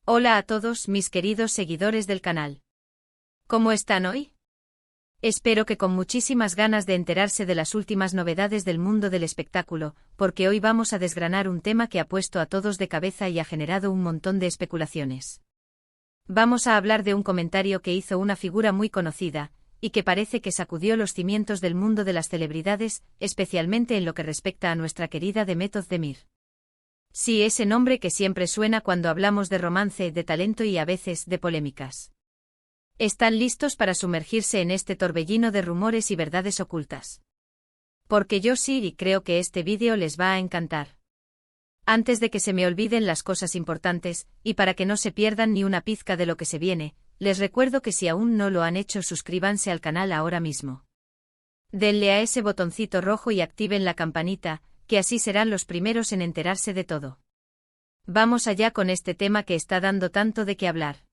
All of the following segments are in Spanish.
Hola a todos mis queridos seguidores del canal. ¿Cómo están hoy? Espero que con muchísimas ganas de enterarse de las últimas novedades del mundo del espectáculo, porque hoy vamos a desgranar un tema que ha puesto a todos de cabeza y ha generado un montón de especulaciones. Vamos a hablar de un comentario que hizo una figura muy conocida, y que parece que sacudió los cimientos del mundo de las celebridades, especialmente en lo que respecta a nuestra querida Demet Özdemir. Sí, ese nombre que siempre suena cuando hablamos de romance, de talento y a veces de polémicas. ¿Están listos para sumergirse en este torbellino de rumores y verdades ocultas? Porque yo sí, y creo que este vídeo les va a encantar. Antes de que se me olviden las cosas importantes, y para que no se pierdan ni una pizca de lo que se viene, les recuerdo que si aún no lo han hecho, suscríbanse al canal ahora mismo. Denle a ese botoncito rojo y activen la campanita, que así serán los primeros en enterarse de todo. Vamos allá con este tema que está dando tanto de qué hablar.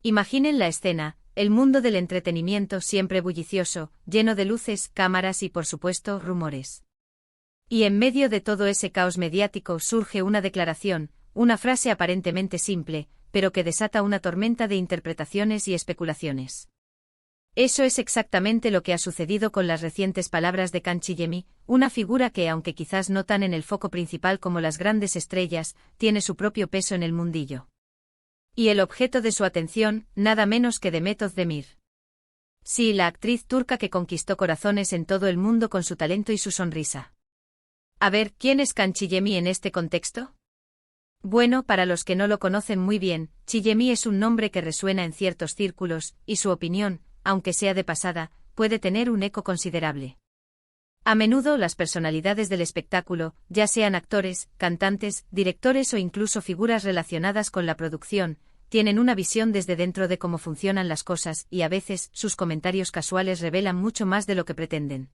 Imaginen la escena, el mundo del entretenimiento siempre bullicioso, lleno de luces, cámaras y por supuesto, rumores. Y en medio de todo ese caos mediático surge una declaración, una frase aparentemente simple, pero que desata una tormenta de interpretaciones y especulaciones. Eso es exactamente lo que ha sucedido con las recientes palabras de Kanchillemi, una figura que, aunque quizás no tan en el foco principal como las grandes estrellas, tiene su propio peso en el mundillo. Y el objeto de su atención, nada menos que Demet Özdemir. Sí, la actriz turca que conquistó corazones en todo el mundo con su talento y su sonrisa. A ver, ¿quién es Kanchillemi en este contexto? Bueno, para los que no lo conocen muy bien, Chillemi es un nombre que resuena en ciertos círculos, y su opinión, aunque sea de pasada, puede tener un eco considerable. A menudo las personalidades del espectáculo, ya sean actores, cantantes, directores o incluso figuras relacionadas con la producción, tienen una visión desde dentro de cómo funcionan las cosas y a veces sus comentarios casuales revelan mucho más de lo que pretenden.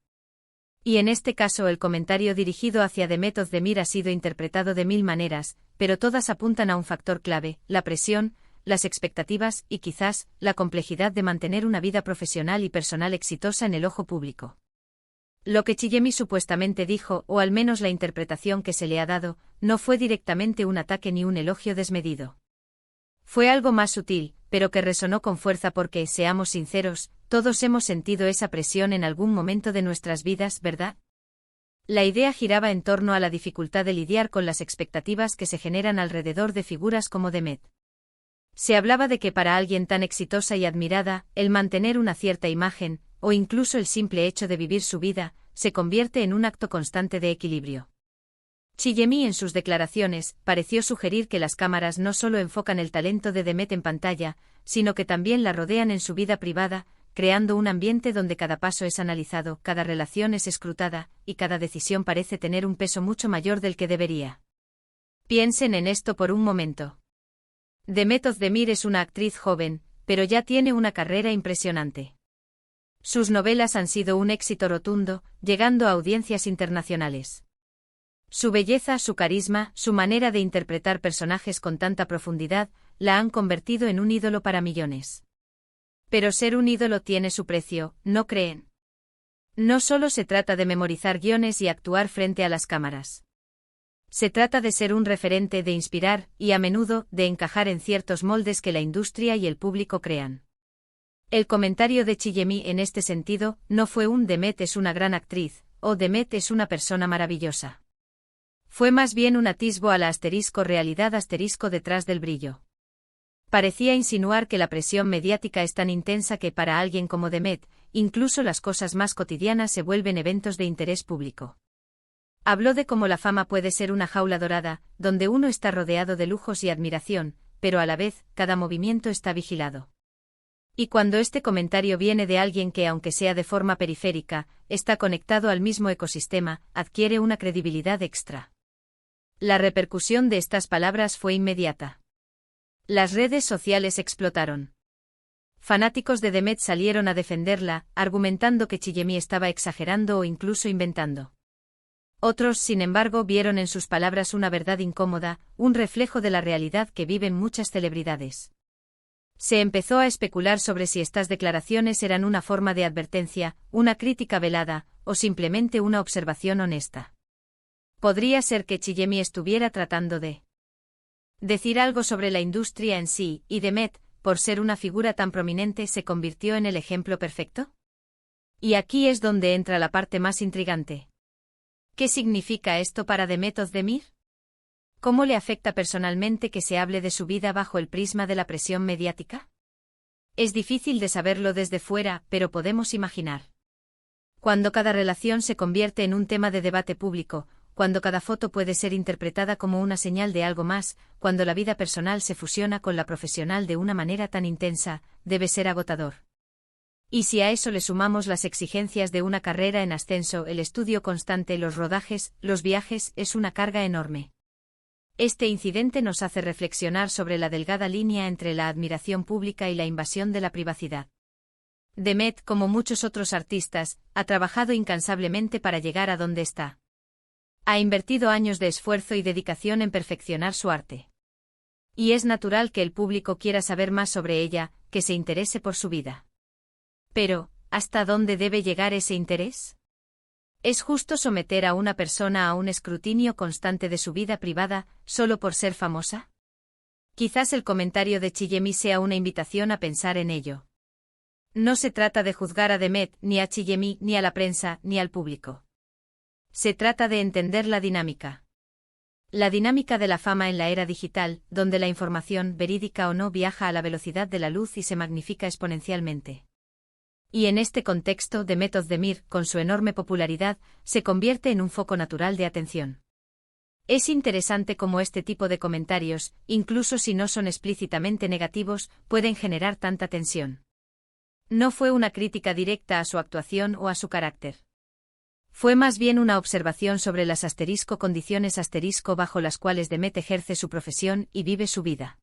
Y en este caso el comentario dirigido hacia Demet Özdemir ha sido interpretado de mil maneras, pero todas apuntan a un factor clave, la presión, las expectativas y quizás la complejidad de mantener una vida profesional y personal exitosa en el ojo público. Lo que Chillemi supuestamente dijo, o al menos la interpretación que se le ha dado, no fue directamente un ataque ni un elogio desmedido. Fue algo más sutil, pero que resonó con fuerza porque, seamos sinceros, todos hemos sentido esa presión en algún momento de nuestras vidas, ¿verdad? La idea giraba en torno a la dificultad de lidiar con las expectativas que se generan alrededor de figuras como Demet. Se hablaba de que para alguien tan exitosa y admirada, el mantener una cierta imagen, o incluso el simple hecho de vivir su vida, se convierte en un acto constante de equilibrio. Chillemi en sus declaraciones pareció sugerir que las cámaras no solo enfocan el talento de Demet en pantalla, sino que también la rodean en su vida privada, creando un ambiente donde cada paso es analizado, cada relación es escrutada, y cada decisión parece tener un peso mucho mayor del que debería. Piensen en esto por un momento. Demet Özdemir es una actriz joven, pero ya tiene una carrera impresionante. Sus novelas han sido un éxito rotundo, llegando a audiencias internacionales. Su belleza, su carisma, su manera de interpretar personajes con tanta profundidad, la han convertido en un ídolo para millones. Pero ser un ídolo tiene su precio, ¿no creen? No solo se trata de memorizar guiones y actuar frente a las cámaras. Se trata de ser un referente, de inspirar, y a menudo, de encajar en ciertos moldes que la industria y el público crean. El comentario de Chillemi en este sentido, no fue un Demet es una gran actriz, o Demet es una persona maravillosa. Fue más bien un atisbo a la realidad detrás del brillo. Parecía insinuar que la presión mediática es tan intensa que para alguien como Demet, incluso las cosas más cotidianas se vuelven eventos de interés público. Habló de cómo la fama puede ser una jaula dorada, donde uno está rodeado de lujos y admiración, pero a la vez, cada movimiento está vigilado. Y cuando este comentario viene de alguien que, aunque sea de forma periférica, está conectado al mismo ecosistema, adquiere una credibilidad extra. La repercusión de estas palabras fue inmediata. Las redes sociales explotaron. Fanáticos de Demet salieron a defenderla, argumentando que Chillemi estaba exagerando o incluso inventando. Otros, sin embargo, vieron en sus palabras una verdad incómoda, un reflejo de la realidad que viven muchas celebridades. Se empezó a especular sobre si estas declaraciones eran una forma de advertencia, una crítica velada, o simplemente una observación honesta. Podría ser que Chillemi estuviera tratando de Decir algo sobre la industria en sí, y Demet, por ser una figura tan prominente, se convirtió en el ejemplo perfecto. Y aquí es donde entra la parte más intrigante. ¿Qué significa esto para Demet Özdemir? ¿Cómo le afecta personalmente que se hable de su vida bajo el prisma de la presión mediática? Es difícil de saberlo desde fuera, pero podemos imaginar. Cuando cada relación se convierte en un tema de debate público, cuando cada foto puede ser interpretada como una señal de algo más, cuando la vida personal se fusiona con la profesional de una manera tan intensa, debe ser agotador. Y si a eso le sumamos las exigencias de una carrera en ascenso, el estudio constante, los rodajes, los viajes, es una carga enorme. Este incidente nos hace reflexionar sobre la delgada línea entre la admiración pública y la invasión de la privacidad. Demet, como muchos otros artistas, ha trabajado incansablemente para llegar a donde está. Ha invertido años de esfuerzo y dedicación en perfeccionar su arte. Y es natural que el público quiera saber más sobre ella, que se interese por su vida. Pero, ¿hasta dónde debe llegar ese interés? ¿Es justo someter a una persona a un escrutinio constante de su vida privada, solo por ser famosa? Quizás el comentario de Chillemi sea una invitación a pensar en ello. No se trata de juzgar a Demet, ni a Chillemi, ni a la prensa, ni al público. Se trata de entender la dinámica. La dinámica de la fama en la era digital, donde la información, verídica o no, viaja a la velocidad de la luz y se magnifica exponencialmente. Y en este contexto, Demet Özdemir, con su enorme popularidad, se convierte en un foco natural de atención. Es interesante cómo este tipo de comentarios, incluso si no son explícitamente negativos, pueden generar tanta tensión. No fue una crítica directa a su actuación o a su carácter. Fue más bien una observación sobre las condiciones bajo las cuales Demet ejerce su profesión y vive su vida.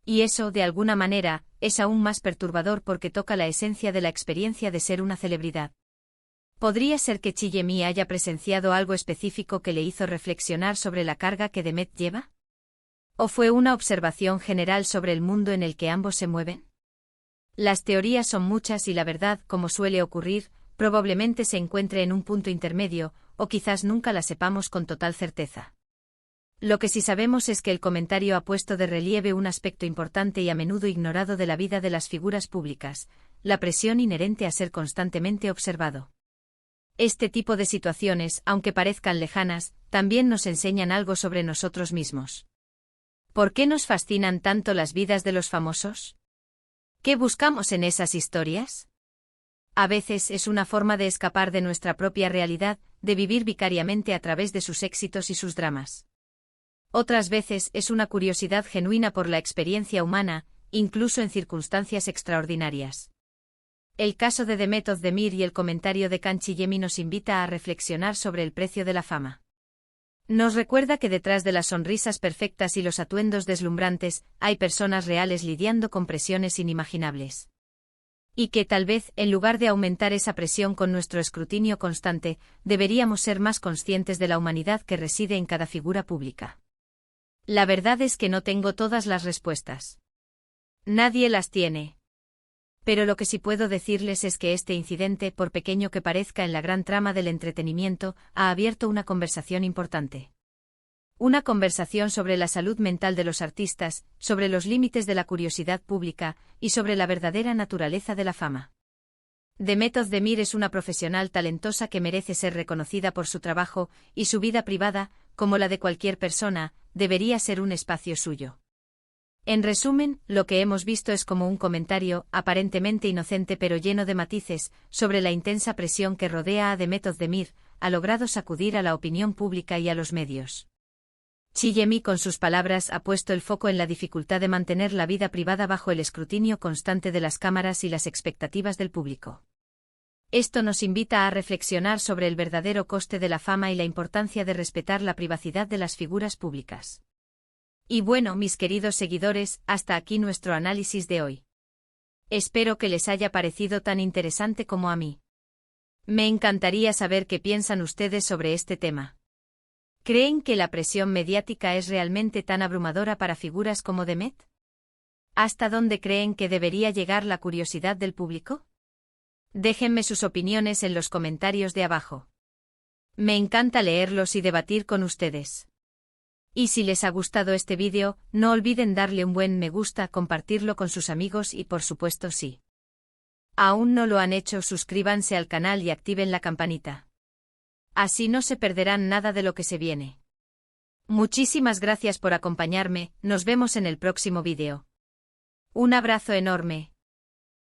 Y eso, de alguna manera, es aún más perturbador porque toca la esencia de la experiencia de ser una celebridad. ¿Podría ser que Chillemi haya presenciado algo específico que le hizo reflexionar sobre la carga que Demet lleva? ¿O fue una observación general sobre el mundo en el que ambos se mueven? Las teorías son muchas y la verdad, como suele ocurrir, probablemente se encuentre en un punto intermedio, o quizás nunca la sepamos con total certeza. Lo que sí sabemos es que el comentario ha puesto de relieve un aspecto importante y a menudo ignorado de la vida de las figuras públicas, la presión inherente a ser constantemente observado. Este tipo de situaciones, aunque parezcan lejanas, también nos enseñan algo sobre nosotros mismos. ¿Por qué nos fascinan tanto las vidas de los famosos? ¿Qué buscamos en esas historias? A veces es una forma de escapar de nuestra propia realidad, de vivir vicariamente a través de sus éxitos y sus dramas. Otras veces es una curiosidad genuina por la experiencia humana, incluso en circunstancias extraordinarias. El caso de Demet Özdemir y el comentario de Can Chillemi nos invita a reflexionar sobre el precio de la fama. Nos recuerda que detrás de las sonrisas perfectas y los atuendos deslumbrantes, hay personas reales lidiando con presiones inimaginables. Y que tal vez, en lugar de aumentar esa presión con nuestro escrutinio constante, deberíamos ser más conscientes de la humanidad que reside en cada figura pública. La verdad es que no tengo todas las respuestas. Nadie las tiene. Pero lo que sí puedo decirles es que este incidente, por pequeño que parezca en la gran trama del entretenimiento, ha abierto una conversación importante. Una conversación sobre la salud mental de los artistas, sobre los límites de la curiosidad pública, y sobre la verdadera naturaleza de la fama. Demet Özdemir es una profesional talentosa que merece ser reconocida por su trabajo, y su vida privada, como la de cualquier persona, debería ser un espacio suyo. En resumen, lo que hemos visto es como un comentario, aparentemente inocente pero lleno de matices, sobre la intensa presión que rodea a Demet Özdemir, ha logrado sacudir a la opinión pública y a los medios. Chillemi, con sus palabras, ha puesto el foco en la dificultad de mantener la vida privada bajo el escrutinio constante de las cámaras y las expectativas del público. Esto nos invita a reflexionar sobre el verdadero coste de la fama y la importancia de respetar la privacidad de las figuras públicas. Y bueno, mis queridos seguidores, hasta aquí nuestro análisis de hoy. Espero que les haya parecido tan interesante como a mí. Me encantaría saber qué piensan ustedes sobre este tema. ¿Creen que la presión mediática es realmente tan abrumadora para figuras como Demet? ¿Hasta dónde creen que debería llegar la curiosidad del público? Déjenme sus opiniones en los comentarios de abajo. Me encanta leerlos y debatir con ustedes. Y si les ha gustado este vídeo, no olviden darle un buen me gusta, compartirlo con sus amigos y por supuesto si aún no lo han hecho, suscríbanse al canal y activen la campanita. Así no se perderán nada de lo que se viene. Muchísimas gracias por acompañarme, nos vemos en el próximo vídeo. Un abrazo enorme.